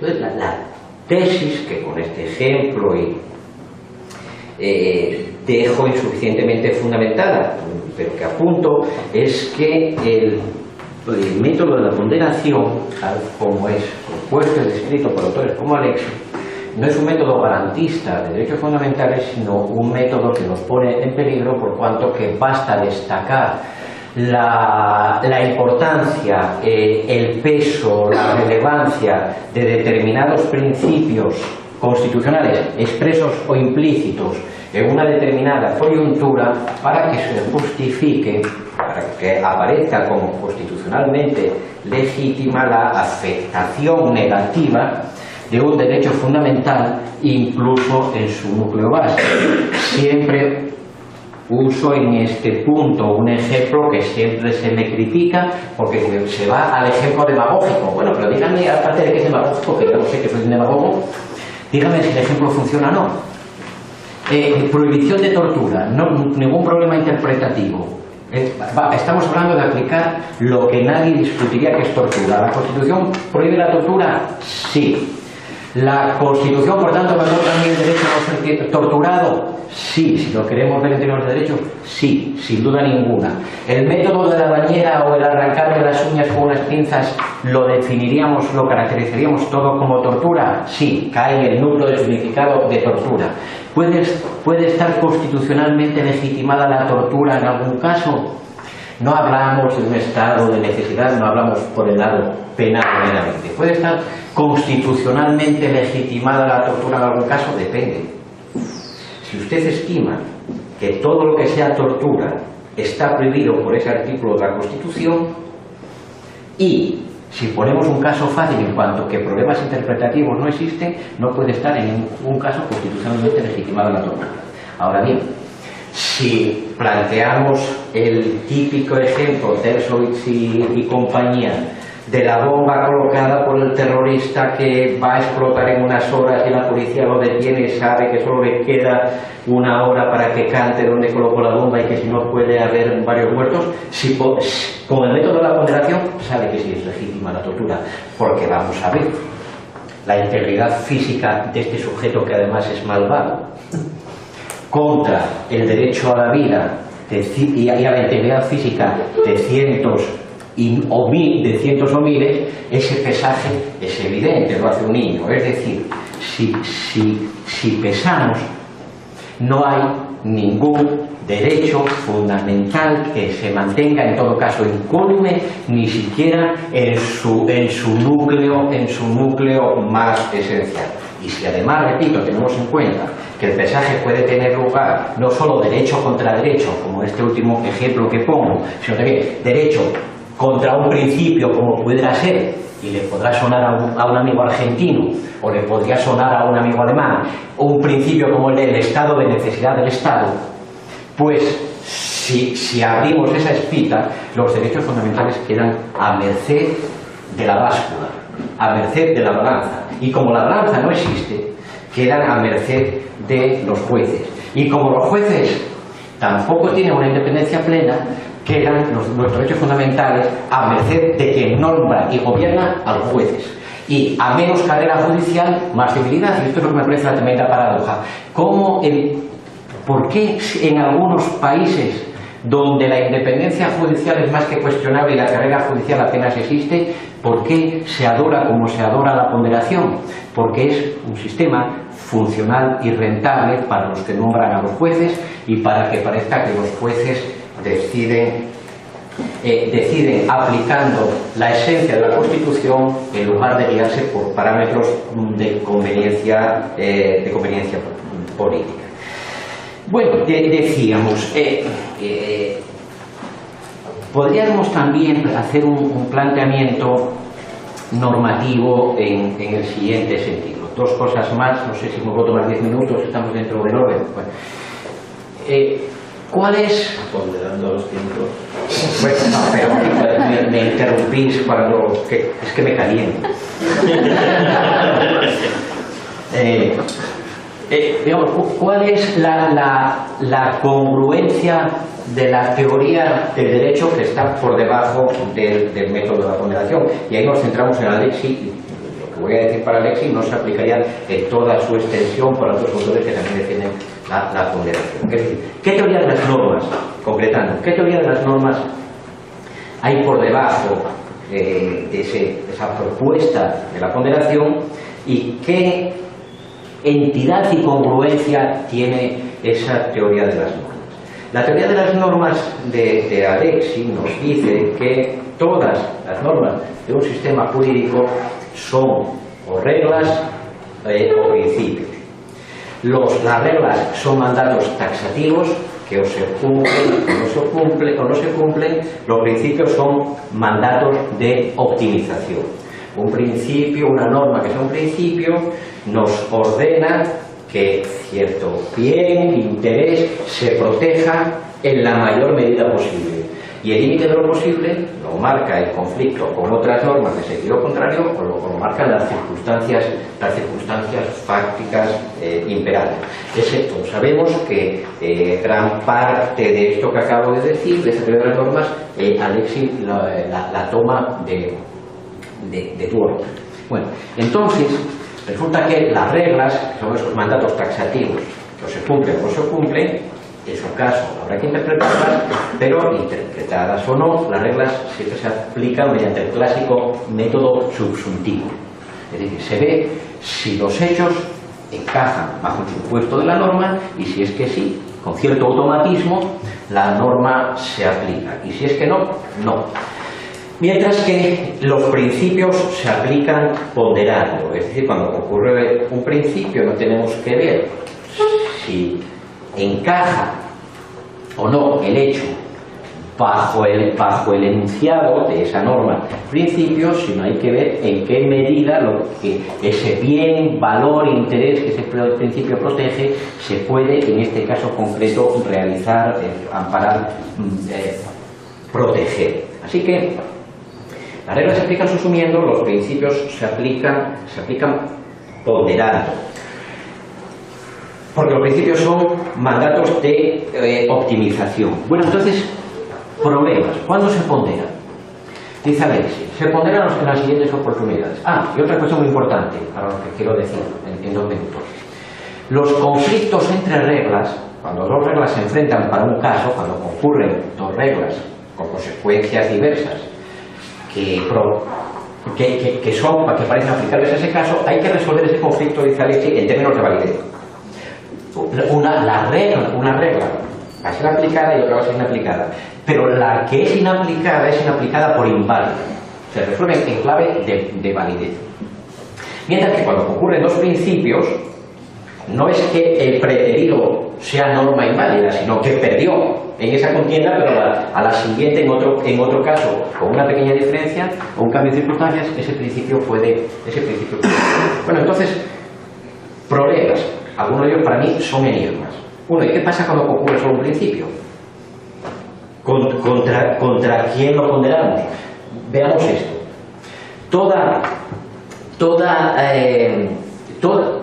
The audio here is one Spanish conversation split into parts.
Entonces, la tesis que con este ejemplo dejo insuficientemente fundamentada, pero que apunto, es que el método de la ponderación, tal como es propuesto y descrito por autores como Alexio, no es un método garantista de derechos fundamentales, sino un método que nos pone en peligro, por cuanto que basta destacar la importancia, el peso, la relevancia de determinados principios constitucionales, expresos o implícitos, en una determinada coyuntura, para que se justifique, para que aparezca como constitucionalmente legítima la afectación negativa de un derecho fundamental, incluso en su núcleo básico. Siempre uso en este punto un ejemplo que siempre se me critica, porque se va al ejemplo demagógico. Bueno, pero díganme, aparte de que es demagógico, que yo no sé que soy un demagogo, dígame si el ejemplo funciona o no. Prohibición de tortura, no, ningún problema interpretativo. Estamos hablando de aplicar lo que nadie discutiría que es tortura. ¿La Constitución prohíbe la tortura? Sí. ¿La Constitución, por tanto, valora también el derecho a no ser torturado? Sí. Si lo queremos ver en términos de derechos, sí, sin duda ninguna. ¿El método de la bañera o el arrancar de las uñas con unas pinzas lo definiríamos, lo caracterizaríamos todo como tortura? Sí, cae en el núcleo del significado de tortura. ¿Puede estar constitucionalmente legitimada la tortura en algún caso? No hablamos de un estado de necesidad, no hablamos por el lado penal meramente. ¿Puede estar constitucionalmente legitimada la tortura en algún caso? Depende. Si usted estima que todo lo que sea tortura está prohibido por ese artículo de la Constitución, y si ponemos un caso fácil en cuanto que problemas interpretativos no existen, no puede estar en ningún caso constitucionalmente legitimada la tortura. Ahora bien, si planteamos el típico ejemplo, Dershowitz y compañía, de la bomba colocada por el terrorista que va a explotar en unas horas y la policía lo detiene y sabe que solo le queda una hora para que cante donde colocó la bomba y que si no puede haber varios muertos, si con el método de la ponderación sabe que sí es legítima la tortura, porque vamos a ver la integridad física de este sujeto, que además es malvado, contra el derecho a la vida y a la integridad física de cientos o miles, ese pesaje es evidente, lo hace un niño. Es decir, si pesamos, no hay ningún derecho fundamental que se mantenga, en todo caso incólume, ni siquiera en su núcleo más esencial. Y si además, repito, tenemos en cuenta que el pesaje puede tener lugar no solo derecho contra derecho, como este último ejemplo que pongo, sino también derecho contra un principio, como pudiera ser, y le podrá sonar a un amigo argentino, o le podría sonar a un amigo alemán, un principio como el del estado de necesidad del Estado, pues si abrimos esa espita, los derechos fundamentales quedan a merced de la báscula, a merced de la balanza, y como la balanza no existe, quedan a merced de los jueces, y como los jueces tampoco tienen una independencia plena, quedan nuestros derechos fundamentales a merced de quien nombra y gobierna a los jueces. Y a menos carrera judicial, más civilidad. Y esto es lo que me parece la tremenda paradoja. ¿Por qué en algunos países donde la independencia judicial es más que cuestionable y la carrera judicial apenas existe, por qué se adora como se adora la ponderación? Porque es un sistema funcional y rentable para los que nombran a los jueces y para que parezca que los jueces deciden aplicando la esencia de la Constitución en lugar de guiarse por parámetros de conveniencia política. Bueno, decíamos, podríamos también hacer un planteamiento normativo en el siguiente sentido. Dos cosas más, no sé si me puedo tomar 10 minutos, estamos dentro del orden. Bueno, ¿cuál es? Ponderando los tiempos. Bueno, no, pero me interrumpís cuando... es que me caliento. Digamos, ¿cuál es la congruencia de la teoría del derecho que está por debajo del método de la ponderación? Y ahí nos centramos en Alexis, que voy a decir para Alexis no se aplicaría en toda su extensión por otros autores que también defienden la ponderación. Es decir, ¿qué teoría de las normas, concretando, qué teoría de las normas hay por debajo de esa propuesta de la ponderación y qué entidad y congruencia tiene esa teoría de las normas? La teoría de las normas de Alexis nos dice que todas las normas de un sistema jurídico son o reglas o principios. Las reglas son mandatos taxativos que o se cumplen o no se cumplen. Los principios son mandatos de optimización. Un principio, una norma que sea un principio, nos ordena que cierto bien, interés, se proteja en la mayor medida posible. Y el límite de lo posible lo marca el conflicto con otras normas de sentido contrario o lo marcan las circunstancias fácticas imperantes. Excepto, sabemos que gran parte de esto que acabo de decir, de esa teoría de las normas, Alexis la toma de tu orden. Bueno, entonces, resulta que las reglas, que son esos mandatos taxativos, que o se cumplen o no se cumplen, en su caso habrá que interpretarlas, pero interpretadas o no, las reglas siempre se aplican mediante el clásico método subsuntivo. Es decir, se ve si los hechos encajan bajo el supuesto de la norma y si es que sí, con cierto automatismo, la norma se aplica. Y si es que no, no. Mientras que los principios se aplican ponderando. Es decir, cuando ocurre un principio no tenemos que ver si encaja o no el hecho bajo el enunciado de esa norma principio, sino hay que ver en qué medida ese bien, valor, interés que ese principio protege se puede, en este caso concreto, realizar, amparar, proteger. Así que las reglas se aplican subsumiendo, los principios se aplican ponderando. Porque los principios son mandatos de optimización. Bueno, entonces, problemas. ¿Cuándo se pondera? Dice Alexis, se ponderan en las siguientes oportunidades. Y otra cosa muy importante, para lo que quiero decir en 2 minutos. Los conflictos entre reglas, cuando 2 reglas se enfrentan para un caso, cuando concurren 2 reglas con consecuencias diversas, que parecen aplicables a ese caso, hay que resolver ese conflicto, dice Alexis, en términos de validez. Una regla va a ser aplicada y otra va a ser inaplicada, pero la que es inaplicada por inválida. Se resuelve en clave de validez. Mientras que cuando concurren 2 principios, no es que el preterido sea norma inválida, sino que perdió en esa contienda, pero a la siguiente, en otro caso, con una pequeña diferencia o un cambio de circunstancias, ese principio puede. Bueno, entonces, problemas. Algunos de ellos para mí son enigmas. Uno, ¿y qué pasa cuando ocurre solo un principio? ¿Contra quién lo ponderamos? Veamos esto.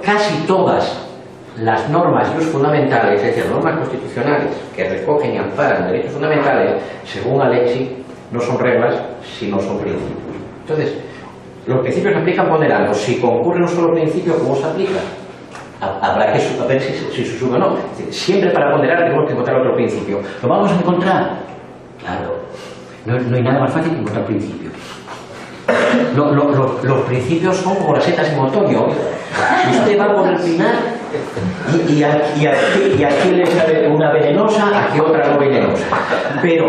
Casi todas las normas y los fundamentales, es decir, normas constitucionales que recogen y amparan derechos fundamentales, según Alexis, no son reglas, sino son principios. Entonces, los principios se aplican ponderando. Si concurre un solo principio, ¿cómo se aplica? Habrá que ver si se sube o no. Es decir, siempre para ponderar tenemos que encontrar otro principio. ¿Lo vamos a encontrar? Claro. No hay nada más fácil que encontrar principios. Los principios son como las setas en otoño. Usted va por el pinar y aquí le sale una venenosa, aquí otra no venenosa. Pero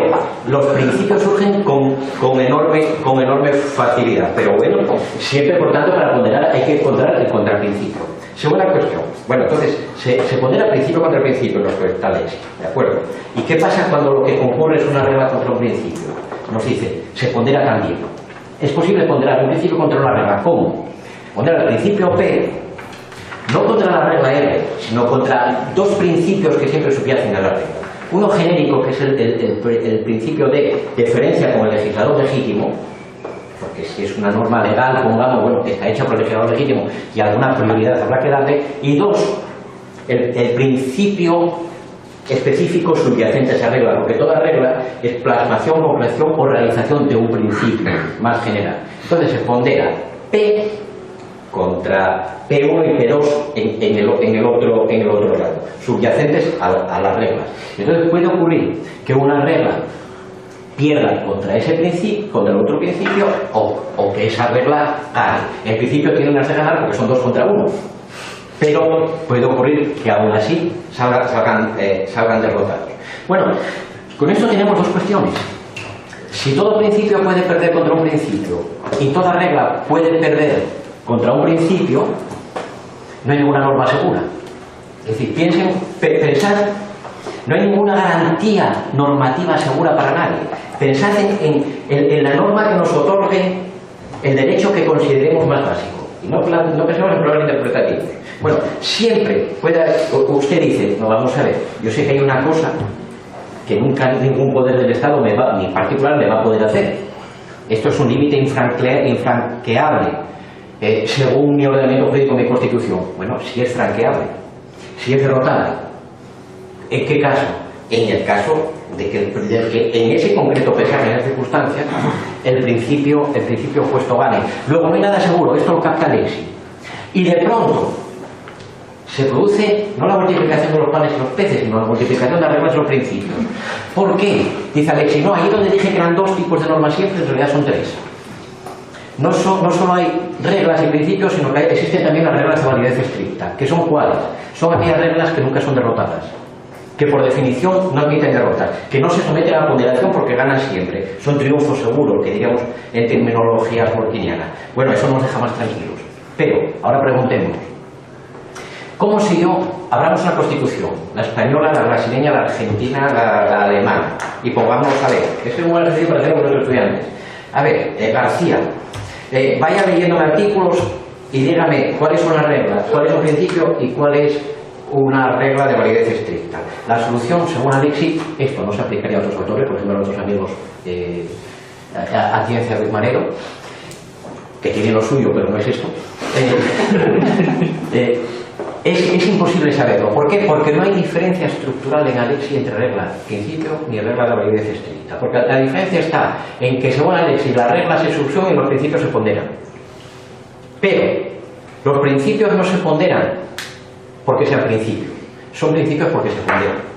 los principios surgen con enorme facilidad. Pero bueno, siempre por tanto para ponderar hay que encontrar el contraprincipio. Segunda cuestión. Bueno, entonces, se pondera principio contra principio en los proyectales, ¿de acuerdo? ¿Y qué pasa cuando lo que concurre es una regla contra un principio? Nos dice, se pondera también. Es posible ponderar un principio contra una regla. ¿Cómo? Pondera el principio P, no contra la regla R, sino contra 2 principios que siempre subyacen a la regla. Uno genérico, que es el principio de deferencia con el legislador legítimo, porque si es una norma legal, pongamos, bueno, que está hecha por el legislador legítimo y alguna prioridad habrá que darle. Y 2, el principio específico subyacente a esa regla, porque toda regla es plasmación, concreción o realización de un principio más general. Entonces se pondera P contra P1 y P2 en el otro lado, subyacentes a las reglas. Entonces puede ocurrir que una regla pierda contra ese principio, contra el otro principio, o que esa regla gane. En principio tiene unas de ganar porque son 2 contra 1, pero puede ocurrir que aún así salgan derrotados. Bueno, con esto tenemos 2 cuestiones. Si todo principio puede perder contra un principio y toda regla puede perder contra un principio, no hay ninguna norma segura. Es decir, pensad, no hay ninguna garantía normativa segura para nadie. Pensad en la norma que nos otorgue el derecho que consideremos más básico. Y no pensemos en problemas interpretativos. Bueno, siempre usted dice, no, vamos a ver, yo sé que hay una cosa que nunca ningún poder del Estado ni particular me va a poder hacer. Esto es un límite infranqueable según mi ordenamiento jurídico, mi Constitución. Bueno, si es franqueable, si es derrotada, ¿en qué caso? En el caso de que en ese concreto, pese a esas circunstancias, el principio opuesto gane. Luego no hay nada seguro, esto lo capta Alexis. Y de pronto se produce no la multiplicación de los panes y los peces, sino la multiplicación de las reglas y los principios. ¿Por qué? Dice Alexis, no, ahí donde dije que eran 2 tipos de normas siempre, en realidad son 3. No solo hay reglas y principios, sino que existen también las reglas de validez estricta. ¿Que son cuáles? Son aquellas reglas que nunca son derrotadas, que por definición no admiten derrotas, que no se someten a la ponderación porque ganan siempre. Son triunfos seguros, que diríamos en terminología forquiniana. Bueno, eso nos deja más tranquilos. Pero, ahora preguntemos, ¿cómo si yo hablamos una constitución, la española, la brasileña, la argentina, la alemana, y pongamos, a ver, esto es un buen ejercicio para hacer con los estudiantes. A ver, García, vaya leyendo artículos y dígame cuáles son las reglas, cuál es un principio y cuál es una regla de validez estricta. La solución, según Alexis, esto no se aplicaría a otros autores, por ejemplo a nuestros amigos Atienza Ruiz Manero, que tienen lo suyo, pero no es esto. Es imposible saberlo. ¿Por qué? Porque no hay diferencia estructural en Alexis entre regla principio ni regla de validez estricta. Porque la diferencia está en que, según Alexis, las reglas se subsumen y los principios se ponderan. Pero los principios no se ponderan porque sean principios, son principios porque se ponderan.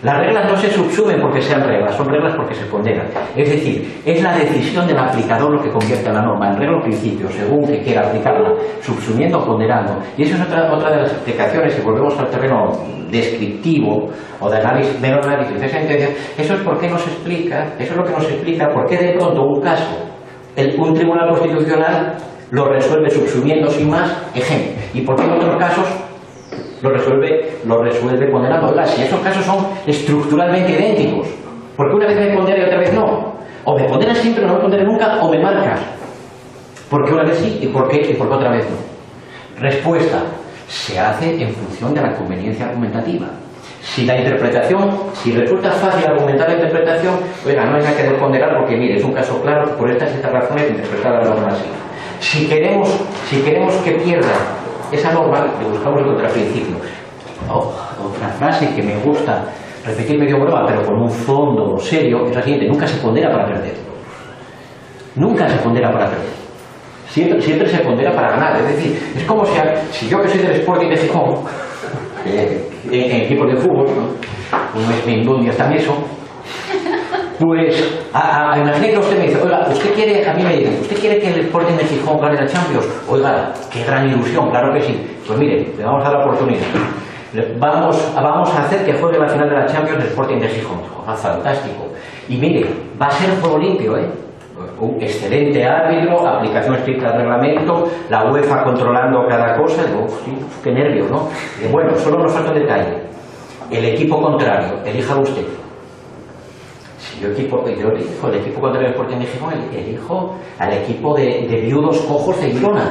Las reglas no se subsumen porque sean reglas, son reglas porque se ponderan. Es decir, es la decisión del aplicador lo que convierte a la norma en regla o principio, según que quiera aplicarla, subsumiendo o ponderando. Y eso es otra de las explicaciones, si volvemos al terreno descriptivo o de análisis, mero análisis de sentencia. Eso es por qué nos explica, eso es lo que nos explica por qué de pronto un caso, un tribunal constitucional lo resuelve subsumiendo sin más, ejemplo, y por qué en otros casos lo resuelve ponderando. Oiga, si esos casos son estructuralmente idénticos, ¿por qué una vez me pondera y otra vez no? O me ponderas siempre, no me ponderas nunca, o me marcas. ¿Por qué una vez sí y por qué otra vez no? Respuesta: se hace en función de la conveniencia argumentativa. Si resulta fácil argumentar la interpretación, oiga, no hay nada que ponderar porque, mire, es un caso claro, por estas razones interpretar la norma así. Si queremos que pierda esa norma, le buscamos el contraprincipio. Otra frase que me gusta repetir medio broma, pero con un fondo serio, es la siguiente: nunca se pondera para perder. Nunca se pondera para perder. Siempre se pondera para ganar. Es decir, es como si yo, que soy del Sporting de Gijón, en equipos de fútbol, ¿no? Uno es Mindún y está en eso, pues imagine que usted me dice, oiga, a mí me dice, ¿usted quiere que el Sporting de Gijón gane la Champions? Oiga, qué gran ilusión, claro que sí. Pues mire, le vamos a dar la oportunidad. Vamos a hacer que juegue la final de la Champions el Sporting de Gijón. Oiga, fantástico. Y mire, va a ser juego limpio, ¿eh? Un excelente árbitro, aplicación estricta del reglamento, la UEFA controlando cada cosa. Digo, sí, qué nervios, ¿no? Y bueno, solo nos falta un detalle. El equipo contrario, elija usted. Si yo elijo el equipo contrario del Sporting de Gijón, elijo al equipo de viudos cojos de Girona.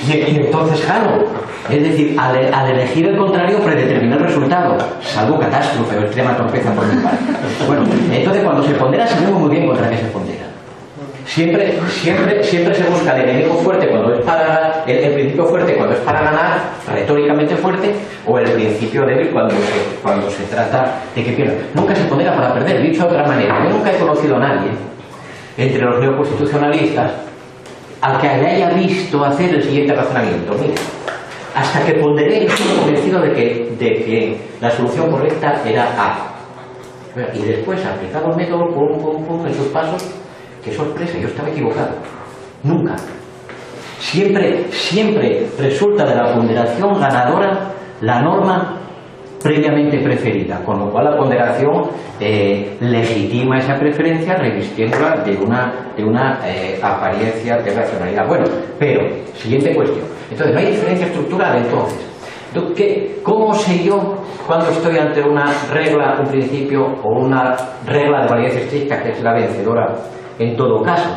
y entonces gano. Es decir, al elegir el contrario predetermina el resultado. Salvo catástrofe o extrema torpeza por mi parte. Bueno, entonces cuando se pondera sabemos muy bien contra qué se pondera. Siempre se busca el enemigo fuerte cuando es para el principio fuerte cuando es para ganar, retóricamente fuerte, o el principio débil cuando se trata de que pierda. Nunca se pondera para perder. Dicho de otra manera, yo nunca he conocido a nadie entre los neoconstitucionalistas al que le haya visto hacer el siguiente razonamiento. Mira, hasta que ponderé, estoy convencido de que la solución correcta era A. Y después, aplicado el método, en sus pasos, qué sorpresa, yo estaba equivocado. Nunca. Siempre resulta de la ponderación ganadora la norma previamente preferida, con lo cual la ponderación legitima esa preferencia revistiéndola de una apariencia de racionalidad. Bueno, pero, siguiente cuestión. Entonces, no hay diferencia estructural, entonces. ¿Cómo sé yo cuando estoy ante una regla, un principio o una regla de validez estricta que es la vencedora? En todo caso,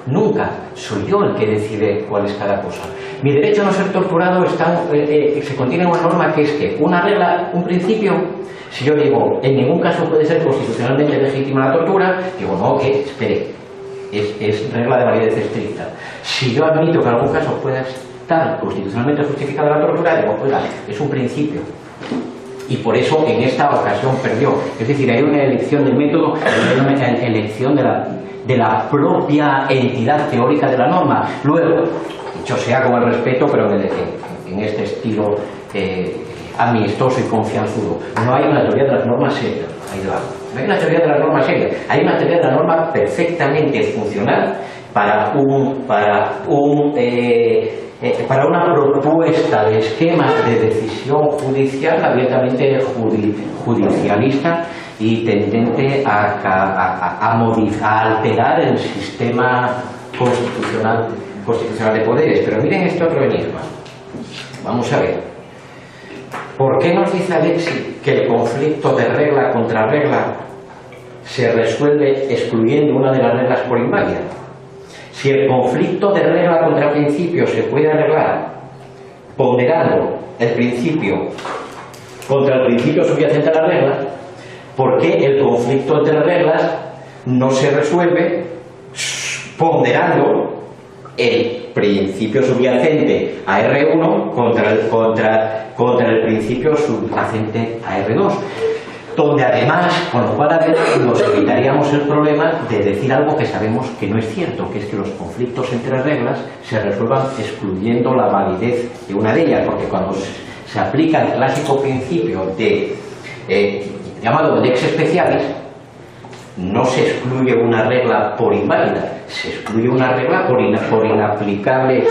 nunca soy yo el que decide cuál es cada cosa. Mi derecho a no ser torturado se contiene en una norma que es que una regla, un principio, si yo digo en ningún caso puede ser constitucionalmente legítima la tortura, digo no, que espere, es regla de validez estricta. Si yo admito que en algún caso pueda estar constitucionalmente justificada la tortura, digo, oiga, es un principio. Y por eso en esta ocasión perdió. Es decir, hay una elección del método, hay una elección de la propia entidad teórica de la norma. Luego, dicho sea con el respeto, pero en este estilo amistoso y confianzudo, no hay una teoría de las normas serias. No hay una teoría de las normas serias. Hay una teoría de la norma perfectamente funcional para una propuesta de esquema de decisión judicial abiertamente judicialista y tendente a alterar el sistema constitucional de poderes. Pero miren este otro enigma. Vamos a ver. ¿Por qué nos dice Alexis que el conflicto de regla contra regla se resuelve excluyendo una de las reglas por inválida? Si el conflicto de regla contra principio se puede arreglar ponderando el principio contra el principio subyacente a la regla, ¿por qué el conflicto entre reglas no se resuelve ponderando el principio subyacente a R1 contra el principio subyacente a R2? Donde además, con lo cual además nos evitaríamos el problema de decir algo que sabemos que no es cierto, que es que los conflictos entre reglas se resuelvan excluyendo la validez de una de ellas, porque cuando se aplica el clásico principio llamado lex specialis, no se excluye una regla por inválida, se excluye una regla por inaplicable